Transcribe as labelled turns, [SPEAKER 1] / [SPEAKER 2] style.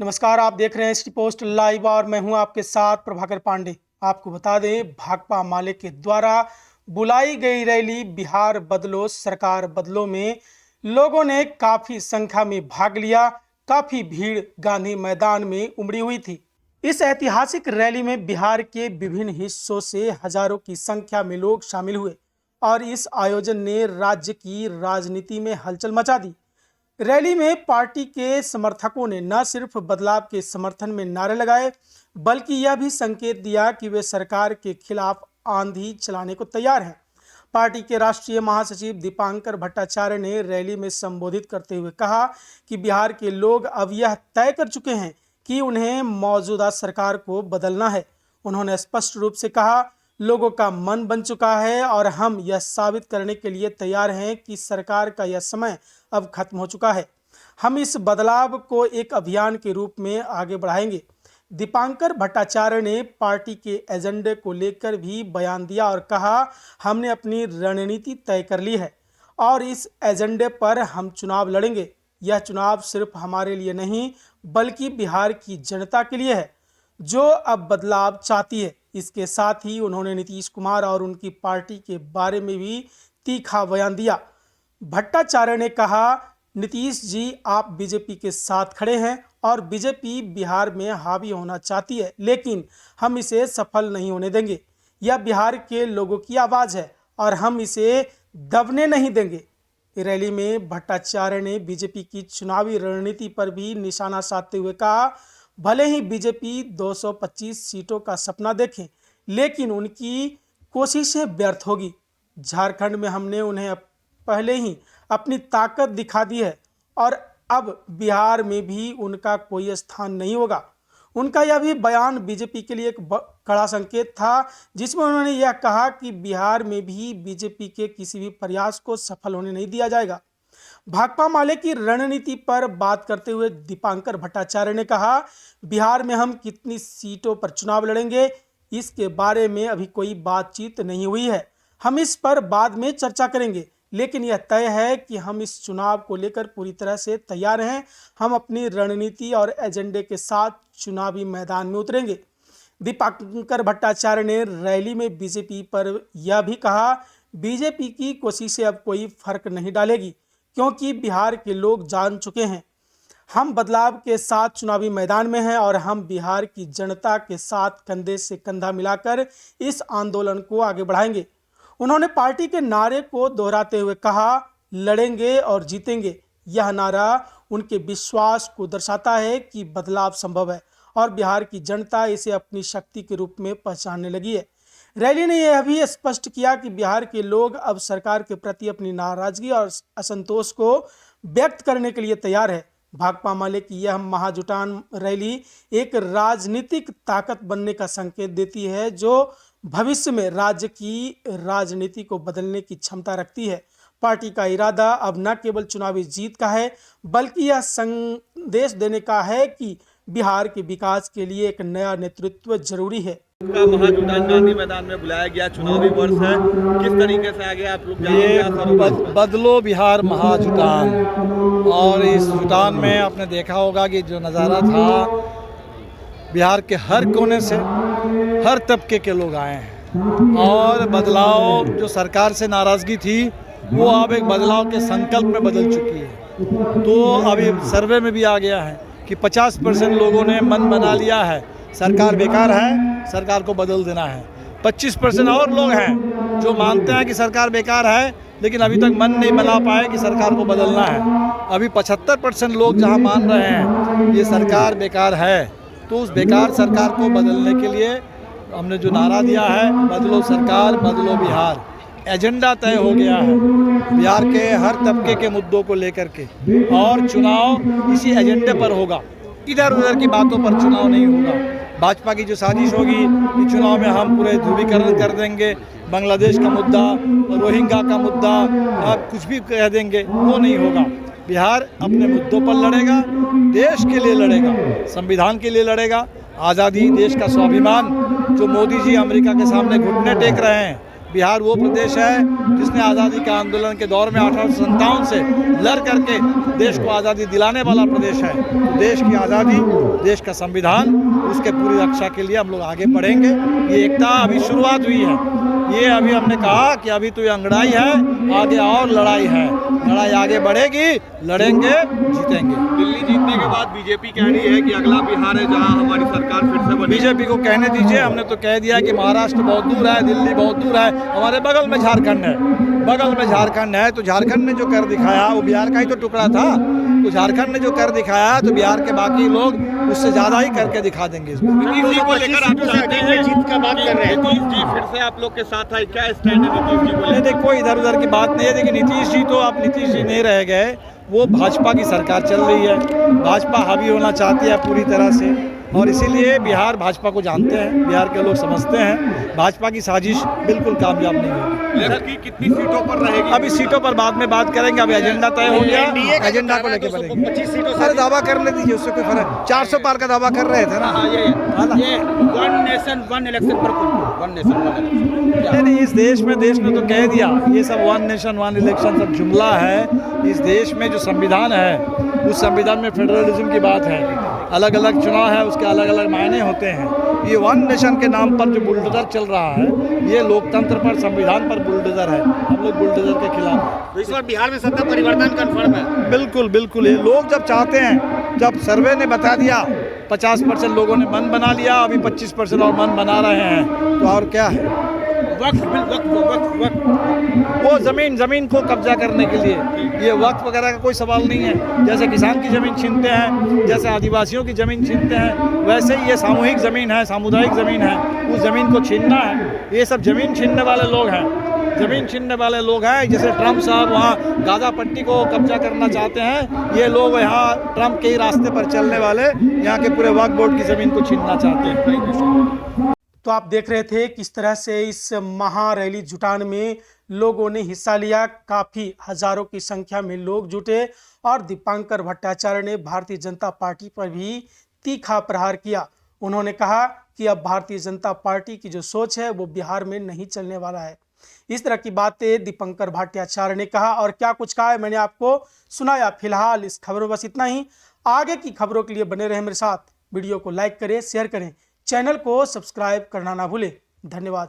[SPEAKER 1] नमस्कार, आप देख रहे हैं सिटी पोस्ट लाइव और मैं हूं आपके साथ प्रभाकर पांडे। आपको बता दें, भाकपा माले के द्वारा बुलाई गई रैली बिहार बदलो सरकार बदलो में लोगों ने काफी संख्या में भाग लिया। काफी भीड़ गांधी मैदान में उमड़ी हुई थी। इस ऐतिहासिक रैली में बिहार के विभिन्न हिस्सों से हजारों की संख्या में लोग शामिल हुए और इस आयोजन ने राज्य की राजनीति में हलचल मचा दी। रैली में पार्टी के समर्थकों ने न सिर्फ बदलाव के समर्थन में नारे लगाए, बल्कि यह भी संकेत दिया कि वे सरकार के खिलाफ आंधी चलाने को तैयार हैं। पार्टी के राष्ट्रीय महासचिव दीपांकर भट्टाचार्य ने रैली में संबोधित करते हुए कहा कि बिहार के लोग अब यह तय कर चुके हैं कि उन्हें मौजूदा सरकार को बदलना है। उन्होंने स्पष्ट रूप से कहा, लोगों का मन बन चुका है और हम यह साबित करने के लिए तैयार हैं कि सरकार का यह समय अब खत्म हो चुका है। हम इस बदलाव को एक अभियान के रूप में आगे बढ़ाएंगे। दीपांकर भट्टाचार्य ने पार्टी के एजेंडे को लेकर भी बयान दिया और कहा, हमने अपनी रणनीति तय कर ली है और इस एजेंडे पर हम चुनाव लड़ेंगे। यह चुनाव सिर्फ हमारे लिए नहीं, बल्कि बिहार की जनता के लिए है, जो अब बदलाव चाहती है। इसके साथ ही उन्होंने नीतीश कुमार और उनकी पार्टी के बारे में भी तीखा बयान दिया। भट्टाचार्य ने कहा, नीतीश जी, आप बीजेपी के साथ खड़े हैं और बीजेपी बिहार में हावी होना चाहती है, लेकिन हम इसे सफल नहीं होने देंगे। यह बिहार के लोगों की आवाज़ है और हम इसे दबने नहीं देंगे। रैली में भट्टाचार्य ने बीजेपी की चुनावी रणनीति पर भी निशाना साधते हुए कहा, भले ही बीजेपी 225 सीटों का सपना देखे, लेकिन उनकी कोशिशें व्यर्थ होगी। झारखंड में हमने उन्हें पहले ही अपनी ताकत दिखा दी है और अब बिहार में भी उनका कोई स्थान नहीं होगा। उनका यह भी बयान बीजेपी के लिए एक कड़ा संकेत था, जिसमें उन्होंने यह कहा कि बिहार में भी बीजेपी के किसी भी प्रयास को सफल होने नहीं दिया जाएगा। भाकपा माले की रणनीति पर बात करते हुए दीपांकर भट्टाचार्य ने कहा, बिहार में हम कितनी सीटों पर चुनाव लड़ेंगे, इसके बारे में अभी कोई बातचीत नहीं हुई है। हम इस पर बाद में चर्चा करेंगे, लेकिन यह तय है कि हम इस चुनाव को लेकर पूरी तरह से तैयार हैं। हम अपनी रणनीति और एजेंडे के साथ चुनावी मैदान में उतरेंगे। दीपांकर भट्टाचार्य ने रैली में बीजेपी पर यह भी कहा, बीजेपी की कोशिशें अब कोई फर्क नहीं डालेगी, क्योंकि बिहार के लोग जान चुके हैं हम बदलाव के साथ चुनावी मैदान में हैं और हम बिहार की जनता के साथ कंधे से कंधा मिलाकर इस आंदोलन को आगे बढ़ाएंगे। उन्होंने पार्टी के नारे को दोहराते हुए कहा, लड़ेंगे और जीतेंगे। यह नारा उनके विश्वास को दर्शाता है कि बदलाव संभव है और बिहार की जनता इसे अपनी शक्ति के रूप में पहचानने लगी है। रैली ने यह भी स्पष्ट किया कि बिहार के लोग अब सरकार के प्रति अपनी नाराजगी और असंतोष को व्यक्त करने के लिए तैयार है। भाकपा माले की यह महाजुटान रैली एक राजनीतिक ताकत बनने का संकेत देती है, जो भविष्य में राज्य की राजनीति को बदलने की क्षमता रखती है। पार्टी का इरादा अब न केवल चुनावी जीत का है, बल्कि यह संदेश देने का है कि बिहार के विकास के लिए एक नया नेतृत्व जरूरी है।
[SPEAKER 2] का महाजुटान गांधी मैदान में बुलाया गया, चुनावी वर्ष है, किस तरीके से आगे आप लोग
[SPEAKER 3] ये बदलो बिहार महाजुटान, और इस जुटान में आपने देखा होगा कि जो नज़ारा था, बिहार के हर कोने से हर तबके के लोग आए हैं और बदलाव जो सरकार से नाराज़गी थी वो अब एक बदलाव के संकल्प में बदल चुकी है। तो अभी सर्वे में भी आ गया है कि 50% लोगों ने मन बना लिया है सरकार बेकार है, सरकार को बदल देना है। 25% और लोग हैं जो मानते हैं कि सरकार बेकार है, लेकिन अभी तक मन नहीं बना पाए कि सरकार को बदलना है। अभी 75% लोग जहां मान रहे हैं ये सरकार बेकार है, तो उस बेकार सरकार को बदलने के लिए हमने जो नारा दिया है, बदलो सरकार बदलो बिहार, एजेंडा तय हो गया है बिहार के हर तबके के मुद्दों को लेकर के, और चुनाव इसी एजेंडे पर होगा। इधर उधर की बातों पर चुनाव नहीं होगा। भाजपा की जो साजिश होगी कि चुनाव में हम पूरे ध्रुवीकरण कर देंगे, बांग्लादेश का मुद्दा, रोहिंग्या का मुद्दा, आप कुछ भी कह देंगे, वो नहीं होगा। बिहार अपने मुद्दों पर लड़ेगा, देश के लिए लड़ेगा, संविधान के लिए लड़ेगा, आज़ादी, देश का स्वाभिमान जो मोदी जी अमेरिका के सामने घुटने टेक रहे हैं। बिहार वो प्रदेश है जिसने आज़ादी के आंदोलन के दौर में 1857 से लड़ करके देश को आज़ादी दिलाने वाला प्रदेश है। तो देश की आज़ादी, देश का संविधान, उसके पूरी रक्षा के लिए हम लोग आगे बढ़ेंगे। ये एकता अभी शुरुआत हुई है। ये अभी हमने कहा कि अभी तो ये अंगड़ाई है, आगे और लड़ाई है। लड़ाई आगे बढ़ेगी, लड़ेंगे, जीतेंगे।
[SPEAKER 2] दिल्ली जीतने के बाद बीजेपी कह रही है कि अगला बिहार है जहां हमारी सरकार फिर से बनी।
[SPEAKER 3] बीजेपी को कहने दीजिए, हमने तो कह दिया कि महाराष्ट्र बहुत दूर है, दिल्ली बहुत दूर है, हमारे बगल में झारखंड है। बगल में झारखंड है तो झारखंड ने जो कर दिखाया वो बिहार का ही तो टुकड़ा था। तो झारखंड ने जो कर दिखाया तो बिहार के बाकी लोग उससे ज़्यादा ही करके दिखा देंगे। इसमें
[SPEAKER 2] नीतीश जी को लेकर आप चाहते हैं जीत का बात कर रहे हैं, नीतीश जी फिर से आप लोग के साथ है, क्या स्टैंड है नीतीश जी को
[SPEAKER 3] नहीं,
[SPEAKER 2] लेकर?
[SPEAKER 3] देखो इधर उधर की बात नहीं है। देखिए नीतीश जी तो अब नीतीश जी नहीं रह गए, वो भाजपा की सरकार चल रही है। भाजपा हावी होना चाहती है पूरी तरह से, और इसीलिए बिहार भाजपा को जानते हैं, बिहार के लोग समझते हैं भाजपा की साजिश बिल्कुल कामयाब नहीं होगी।
[SPEAKER 2] लेफ्ट की कितनी सीटों पर रहेगी?
[SPEAKER 3] अभी सीटों पर बाद में बात करेंगे, अभी एजेंडा तय हो गया, एजेंडा को लेकर बढ़ेंगे।
[SPEAKER 2] 25 सीटों से
[SPEAKER 3] अरे दावा करने दीजिए, उससे कोई फर्क। 400 पार का दावा कर रहे थे ना।
[SPEAKER 2] ये वन नेशन वन इलेक्शन पर वन नेशन वन इलेक्शन
[SPEAKER 3] नहीं, इस देश ने तो कह दिया, ये सब वन नेशन वन इलेक्शन सब जुमला है। इस देश में जो संविधान है, उस संविधान में फेडरलिज्म की बात है। अलग अलग चुनाव है, उसके अलग अलग मायने होते हैं। ये वन नेशन के नाम पर जो बुलडोजर चल रहा है, ये लोकतंत्र पर, संविधान पर बुलडोजर है। हम लोग बुलडोजर के खिलाफ हैं।
[SPEAKER 2] तो इस बार बिहार में सत्ता परिवर्तन कन्फर्म है?
[SPEAKER 3] बिल्कुल बिल्कुल। ये लोग जब चाहते हैं, जब सर्वे ने बता दिया 50% लोगों ने मन बना लिया, अभी 25% और मन बना रहे हैं, तो और क्या है?
[SPEAKER 2] वक्त
[SPEAKER 3] वो जमीन को कब्जा करने के लिए, ये वक्त वगैरह का कोई सवाल नहीं है। जैसे किसान की ज़मीन छीनते हैं, जैसे आदिवासियों की ज़मीन छीनते हैं, वैसे ही ये सामूहिक ज़मीन है, सामुदायिक ज़मीन है, उस ज़मीन को छीनना है। ये सब ज़मीन छीनने वाले लोग हैं, ज़मीन छीनने वाले लोग हैं। जैसे ट्रम्प साहब वहाँ गाज़ा पट्टी को कब्जा करना चाहते हैं, ये लोग यहाँ ट्रम्प के ही रास्ते पर चलने वाले यहाँ के पूरे वक्फ बोर्ड की ज़मीन को छीनना चाहते हैं।
[SPEAKER 1] तो आप देख रहे थे किस तरह से इस महा रैली जुटान में लोगों ने हिस्सा लिया। काफ़ी हजारों की संख्या में लोग जुटे और दीपांकर भट्टाचार्य ने भारतीय जनता पार्टी पर भी तीखा प्रहार किया। उन्होंने कहा कि अब भारतीय जनता पार्टी की जो सोच है वो बिहार में नहीं चलने वाला है। इस तरह की बातें दीपांकर भट्टाचार्य ने कहा, और क्या कुछ कहा है मैंने आपको सुनाया। फिलहाल इस खबर में बस इतना ही। आगे की खबरों के लिए बने रहे मेरे साथ। वीडियो को लाइक करें, शेयर करें, चैनल को सब्सक्राइब करना ना भूलें। धन्यवाद।